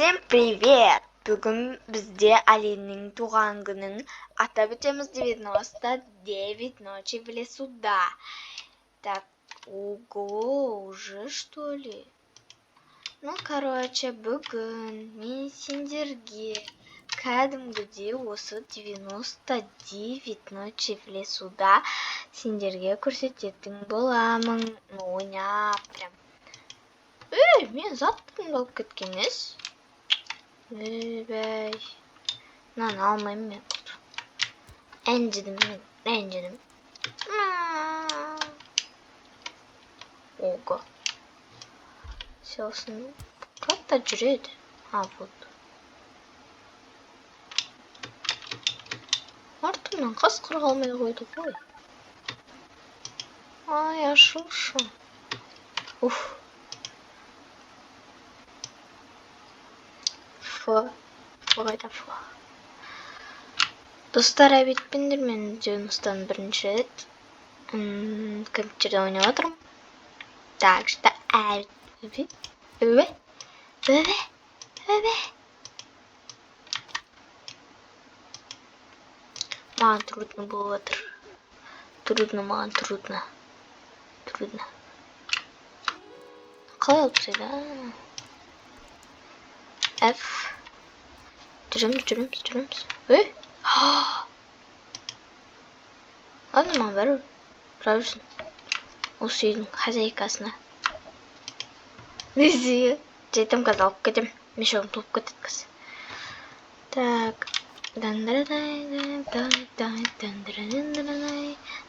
Всем привет! Бүгін бізде Алинның туған күнін атап өтеміз. 99 ночи в лесу, да. Так, ого, уже что ли? Ну, короче, бүгін мен сендерге кәдімгідей осы 99 ночи в лесуда сендерге көрсететін боламын. Ну, ойнап прям. Мен заттың болып кеткен ес. Бәй. Мынаны алмаймын мен. Ренжідім. Ого. Селсын. Қатта жүреді. Вот. Артымнан қасқыр қалмай қойды ғой. Ай, ашылшы. Уф. Қайда фу. Достар, әбетпендер, мен жұмыстан бірінші рет компьютерде ойнап отырмын. Так что маған трудно болып жатыр. Маған трудно. Қалай алып тастайды? F. Жүреміз. Ладно, маған бәрі жүрсін. Осы үйдің хозяйкасына. Несіге? Жетім қазір алып кетем. Мешогым толып кетеді қазір. Так.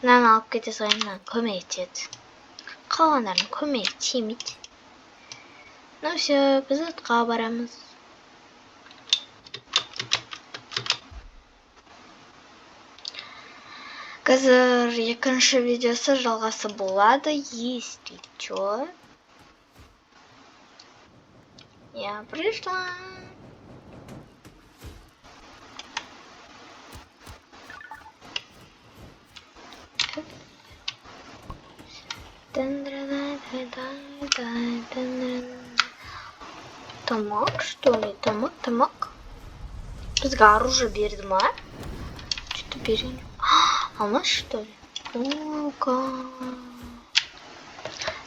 Мынаны алып кете сайын маған көмек етеді. Қалғандарын көмек тимейді. Ну все, біз отқа барамыз. Қазір екінші видеосы жалғасы болады, если чё. Я пришла. Тамак, что ли? Тамак. Бізге оружие берді ма? Что-то берем. Алмаз, что ли? Ну-ка.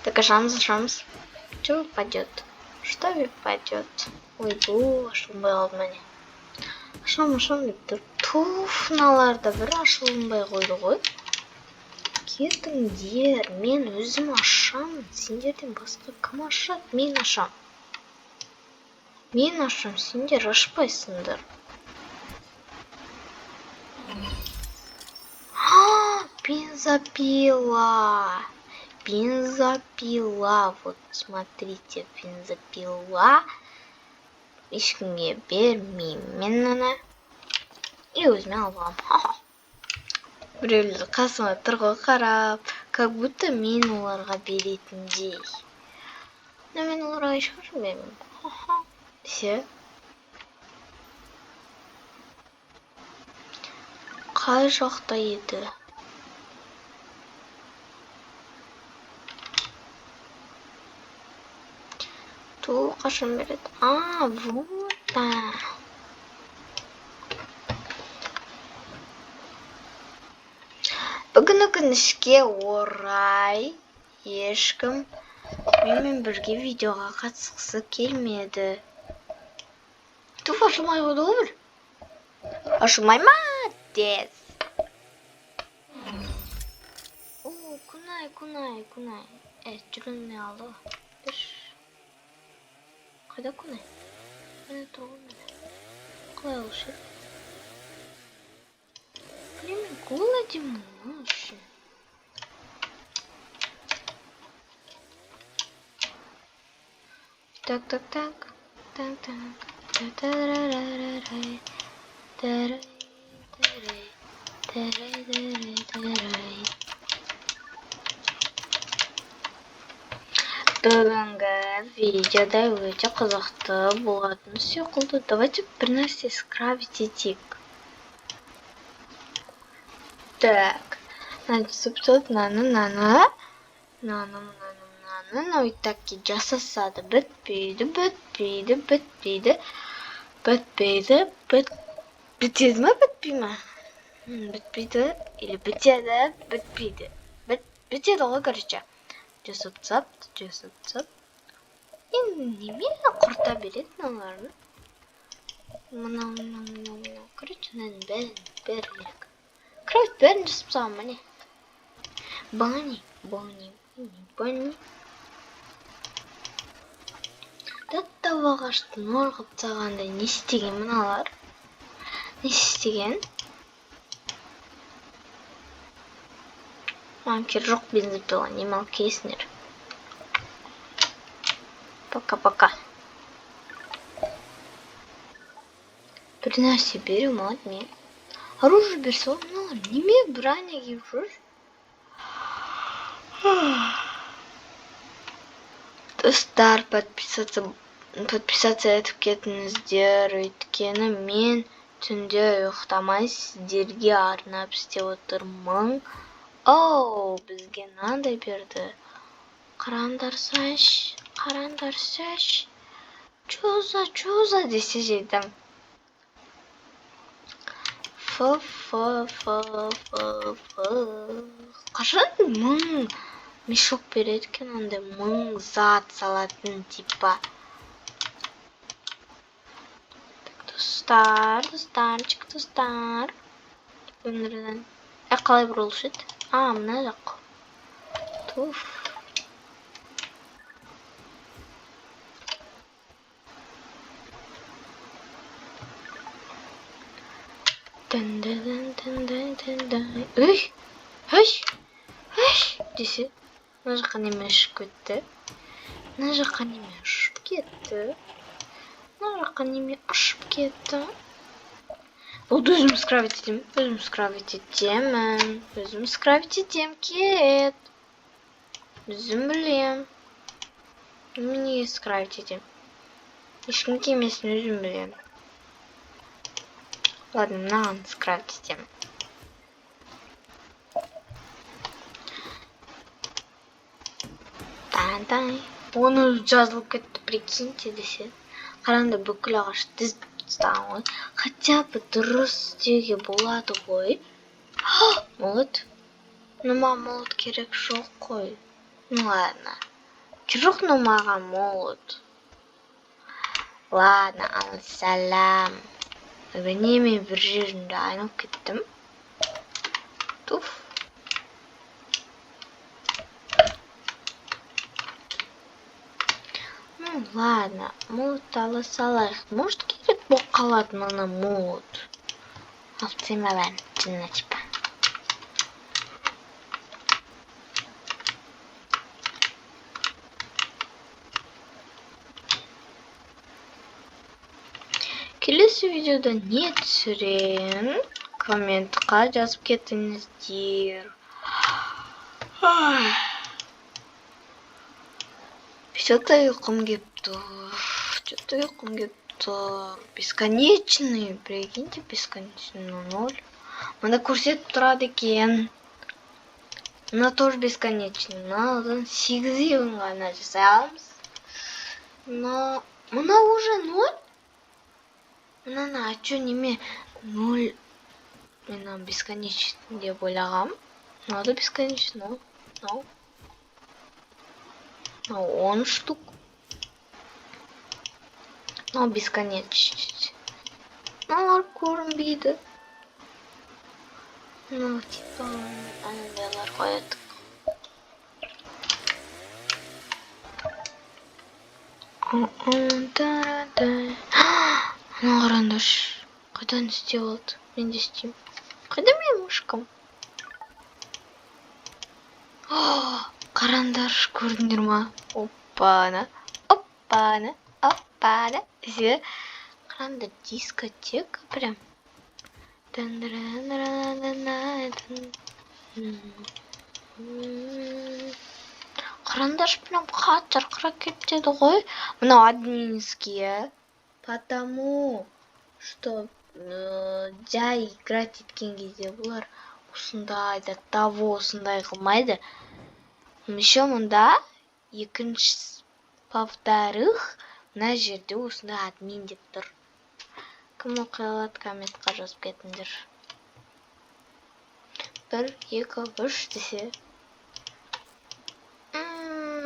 Так, ашамыз. Что выпадет? Что выпадет? Ой, ашылынбай қалды міне. Ашам деп тұр. Туфналарда бір ашылынбай қойды ғой. Кетіңдер, мен өзім ашамын. Сендерден басқа кім ашады? Мен ашам, сендер ашпайсыңдар. Бензопила. Вот, смотрите, бензопила. Ешкімге бермеймін мен оны. И өзіме алғам. Біреулер қасыма тұр ғой қарап. Как будто мен оларға беретіндей. Но мен оларға ешқашан бермеймін. Все. Қай жақта еді? Ту қашан береді? Вот та. Бүгін өкінішке орай ешкім менімен бірге видеоға қатысқысы келмеді. Туф, ашылмай қойды ғой. Ашылмай ма? Дес. О, күнай. Жүргеніне алды. Қайда күнай? Мені тұрғын мені. Қалай алышы? Блин, мен голоден мұшы. Так. Бүгінгі видеода өте қызықты болатын секілді. Давайте бір нәрсе скрабить етейік. Так, надо субтот наны. анан ойтаки жасаса да бүтпөйдү, бүтпөйдү. Бүтөдү ма, бүтпөйт ма? Бүтпөйдү или бүтөдү, бүтпөйдү. Бүтөдү го, короче. Жасап сап. Неме курта берет мыналарны? Мына. Короче, мынанын бери керек. Кровать бәрін жасап салам, міне. Бани. Таттап ағашты норғып тағанда не істеген мыналар? Не істеген? Мамке жоқ бензопила, неме алып келесіңдер. Пока. Bir нәрсе беру ма мен? Оружие берсе, мыналар неме броня киіп жүр? Достар, подписаться етіп кетіңіздер, өйткені мен түнде ұйықтамай сіздерге арнап істеп отырмын. Оу, бізге мынандай берді. Қараңдарсаш. Чуза десе жейдім. Қашан 1000 мешок береді екен, онда 1000 зат салатын типа. Достар. Өмірден. Қалай бұрылыш еді? Мына жақ. Туф. Ой, десе, мына жаққа неме ұшып кетті. Мына жаққа неме ұшып кетті. Болды, өзім скравить етем, кет. Өзім білем. Неге скравить етем? Ешкім кемесін өзім білем. Ладно, мынаған скравить етем. Оны жазылып кетті, прикиньте десе. Қараңда бүкіл ағаш тізіп тастаған ғой. Хотя бы дұрыс істеуге болады ғой. Молот. Нұма молот керек жоқ қой. Ладно. Жоқ нұмаға молот. Ладно, алсалам. Неме бір жерінде айналып кеттім. Туф. Ладно, молот ала салайық. Может, керек болып қалады мына молот. Алып тастайма бәрін, жынына типа. Келесі видеода не түсірем? Комментқа жазып кетіңіздер. Что-то ұйқым кеп тұр. Бесконечный, прикиньте, бесконечный 0. Мында көрсетіп тұрады екен. Мына тоже бесконечный. Мынадан 8 ғана жасай аламыз. Мына уже 0. Мынаны ачу неме 0. Мен бесконечный деп ойлағам. Мынада бесконечный 0. 10 штук. Бесконечность. Мыналар көрінбейді. Типа, аналар қоядық. Ана қараңдарш. Қайдан істеп алды? Мен де істеймін. Қайда менің мышкам? Қараңдарш, көрдіңдер ма? Оппана. Қараңдар, дискотека прям. Қараңдарш, прям қат жарқырап кетеді ғой. Мынау админские. Потому что жай играть еткен кезде бұлар осындай да того осындай қылмайды. Еще мында екінші во-вторых, мына жерде осындай админ деп тұр. Кім оқи алады, комментқа жазып кетіңдер. 1, 2, 3 десе.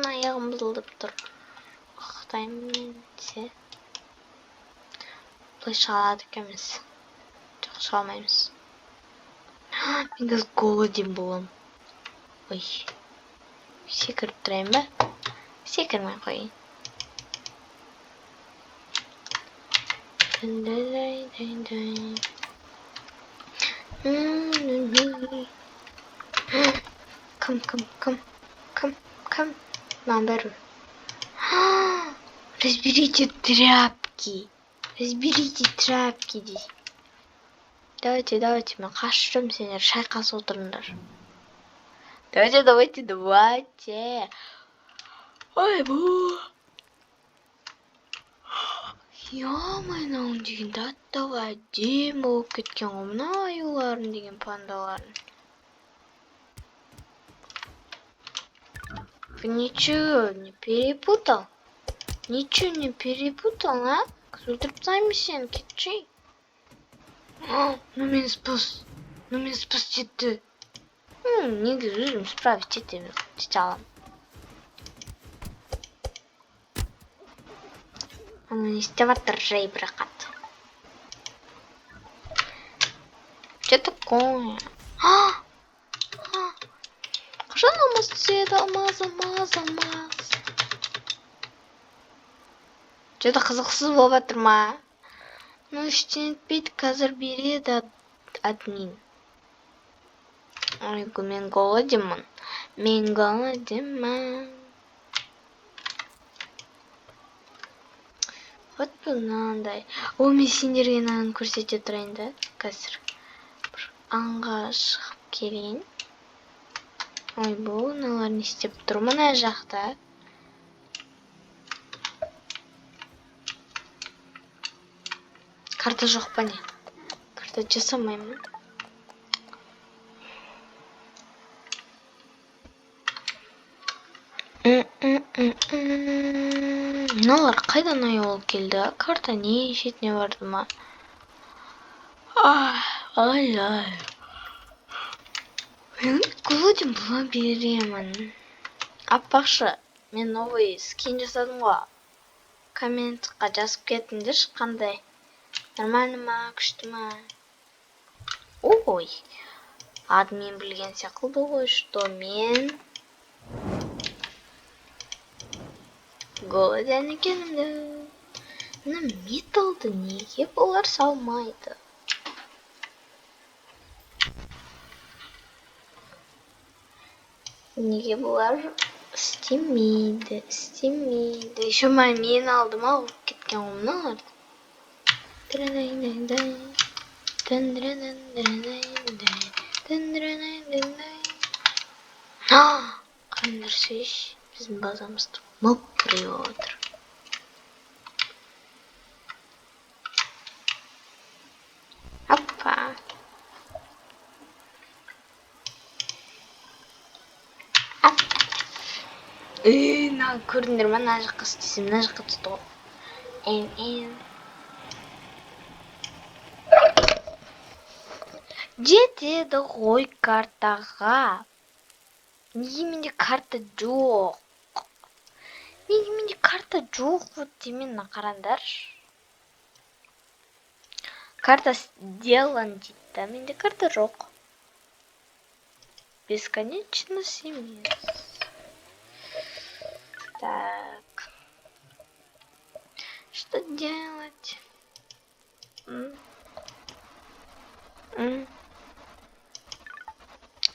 Аяғым бұзылып тұр. Ықтаймын десе. Бұлай шығалады екенбіз. Жоқ, шыға алмаймыз. Мен қазір голоден болам. Ой. Секіріп тұрайын ба? Секірмей қойын. Кім? Маған бәрі. Разберите тряпки. Разберите тряпки здесь. Давайте, мен қашырым, сендер шайқас отырыңдар. Давайте. Ой, бұл. Мынауың деген даттауға әдем болып кеткен ғой. Мына аюларын деген пандаларын. Ты ничего не перепутал? Ничего не перепутал, а? Өлтіріп тастаймын сені, кетші. Ну мені спас етті. Негізі өзім справить етемін. Тете алам. Оны не істеп аттыр жай бірақат. Что такое? Қашан алмаз түседі? Алмаз. Что-то қызықсыз болып жатыр ма? Ну ештеңе етпейді, қазір береді админ. Ойгу, мен голодемін. Вот мынандай. Мен сендерге мынаны көрсете тұрайын да. Қазір бір аңға шығып келейін. Ойбу, мыналар не істеп тұр мына жақта? Карта жоқ па не? Карта жасамаймын. Мыналар қайдан аял келді? Карта не шетіне барды ма? Ай. Мен голоден бола беремін. Аппақшы, мен новый скин жасадым ғой. Комментқа жазып кетіңдерші қандай. Нормально ма, күшті ма? Ой, админ білген секілді ғой, что мен голоден екенімді. Мына металды неге бұлар салмайды? Неге бұлар істемейді? Еще мен алдым алып кеткен ғымналар. Қандырсыз, біздің базамызды мұп құрып отыр. Аппа. Көрдіңдер ма, мына жаққа істесем, мына жаққа түсті ғой. Жетеді ғой картаға. Неге менде карта жоқ? Вот демен қарандар. Карта сделан дейді. Менде карта жоқ. Бесконечность емес. Так. Что делать?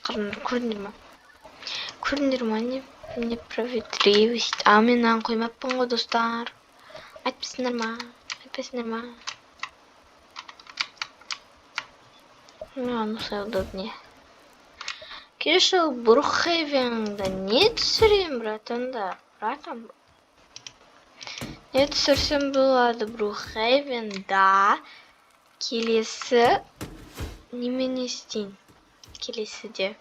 Көрдіңдер ма? Не проветривость. Мен мынаны қоймаппын ғой, достар. Айтпайсыңдар ма? Маған осылай удобнее. Кеше Брукхейвенда не түсірем, братандар? Не түсірсем болады Брукхейвенда. Келесі немен істейін? Келесіде.